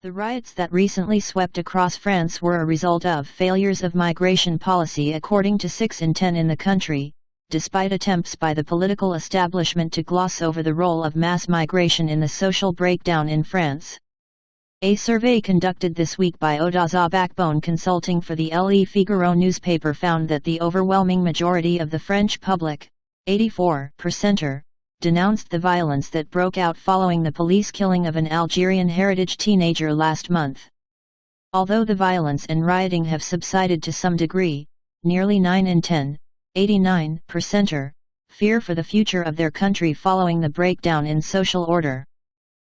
The riots that recently swept across France were a result of failures of migration policy according to 6 in 10 in the country, despite attempts by the political establishment to gloss over the role of mass migration in the social breakdown in France. A survey conducted this week by Odoxa-Backbone Consulting for the Le Figaro newspaper found that the overwhelming majority of the French public, 84%, denounced the violence that broke out following the police killing of an Algerian-heritage teenager last month. Although the violence and rioting have subsided to some degree, nearly 9 in 10, 89%, fear for the future of their country following the breakdown in social order.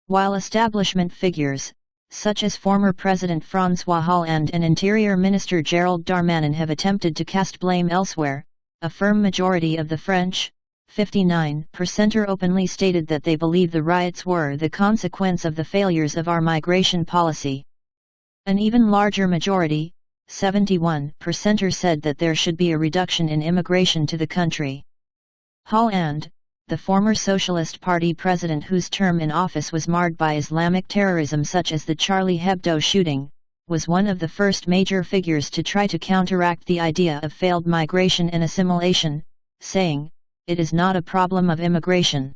While establishment figures, such as former President François Hollande and Interior Minister Gérald Darmanin have attempted to cast blame elsewhere, a firm majority of the French, 59%, openly stated that they believe the riots were the consequence of the failures of our migration policy. An even larger majority, 71%, said that there should be a reduction in immigration to the country. Hollande, the former Socialist Party president whose term in office was marred by Islamic terrorism such as the Charlie Hebdo shooting, was one of the first major figures to try to counteract the idea of failed migration and assimilation, saying, "It is not a problem of immigration."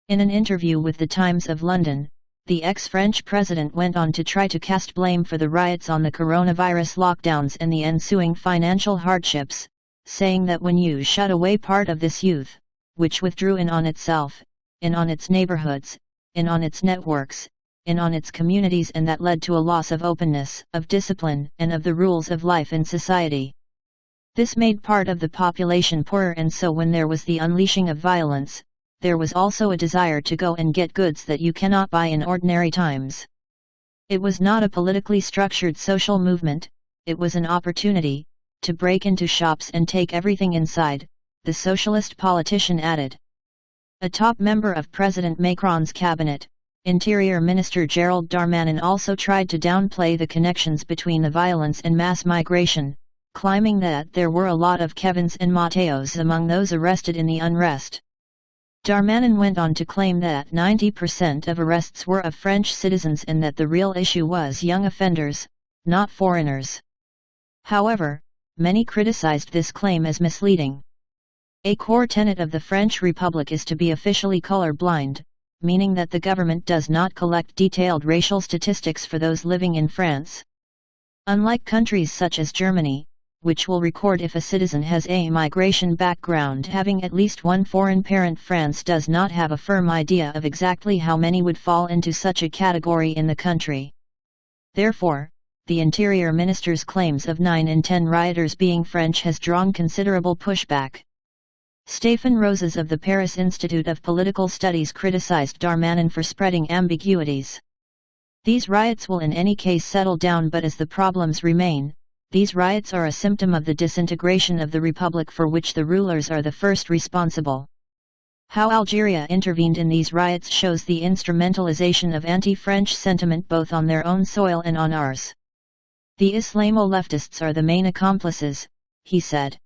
In an interview with the Times of London, the ex-French president went on to try to cast blame for the riots on the coronavirus lockdowns and the ensuing financial hardships, saying that when you shut away part of this youth, which withdrew in on itself, in on its neighborhoods, in on its networks, in on its communities, and that led to a loss of openness, of discipline, and of the rules of life in society. This made part of the population poorer, and so when there was the unleashing of violence, there was also a desire to go and get goods that you cannot buy in ordinary times. It was not a politically structured social movement, it was an opportunity to break into shops and take everything inside, the socialist politician added. A top member of President Macron's cabinet, Interior Minister Gérald Darmanin, also tried to downplay the connections between the violence and mass migration, claiming that there were a lot of Kevins and Mateos among those arrested in the unrest. Darmanin went on to claim that 90% of arrests were of French citizens and that the real issue was young offenders, not foreigners. However, many criticized this claim as misleading. A core tenet of the French Republic is to be officially color-blind, meaning that the government does not collect detailed racial statistics for those living in France. Unlike countries such as Germany, which will record if a citizen has a migration background having at least one foreign parent, France does not have a firm idea of exactly how many would fall into such a category in the country. Therefore, the Interior Minister's claims of 9 in 10 rioters being French has drawn considerable pushback. Stéphane Roses of the Paris Institute of Political Studies criticized Darmanin for spreading ambiguities. These riots will in any case settle down, but as the problems remain, these riots are a symptom of the disintegration of the republic for which the rulers are the first responsible. How Algeria intervened in these riots shows the instrumentalization of anti-French sentiment both on their own soil and on ours. The Islamo-leftists are the main accomplices, he said.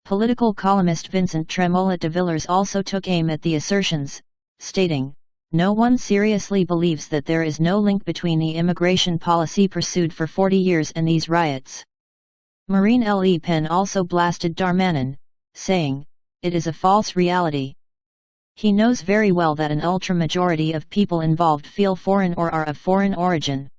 Political columnist Vincent Tremolet de Villers also took aim at the assertions, stating, "No one seriously believes that there is no link between the immigration policy pursued for 40 years and these riots." Marine Le Pen also blasted Darmanin, saying, "It is a false reality. He knows very well that an ultra-majority of people involved feel foreign or are of foreign origin."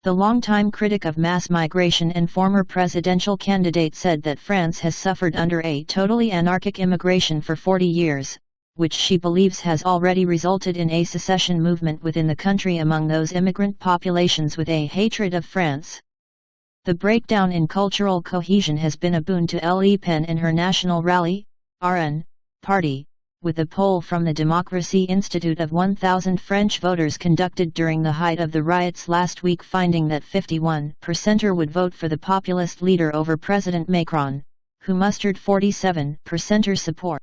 The longtime critic of mass migration and former presidential candidate said that France has suffered under a totally anarchic immigration for 40 years, which she believes has already resulted in a secession movement within the country among those immigrant populations with a hatred of France. The breakdown in cultural cohesion has been a boon to Le Pen and her National Rally, RN, party, with a poll from the Democracy Institute of 1,000 French voters conducted during the height of the riots last week finding that 51% would vote for the populist leader over President Macron, who mustered 47% support.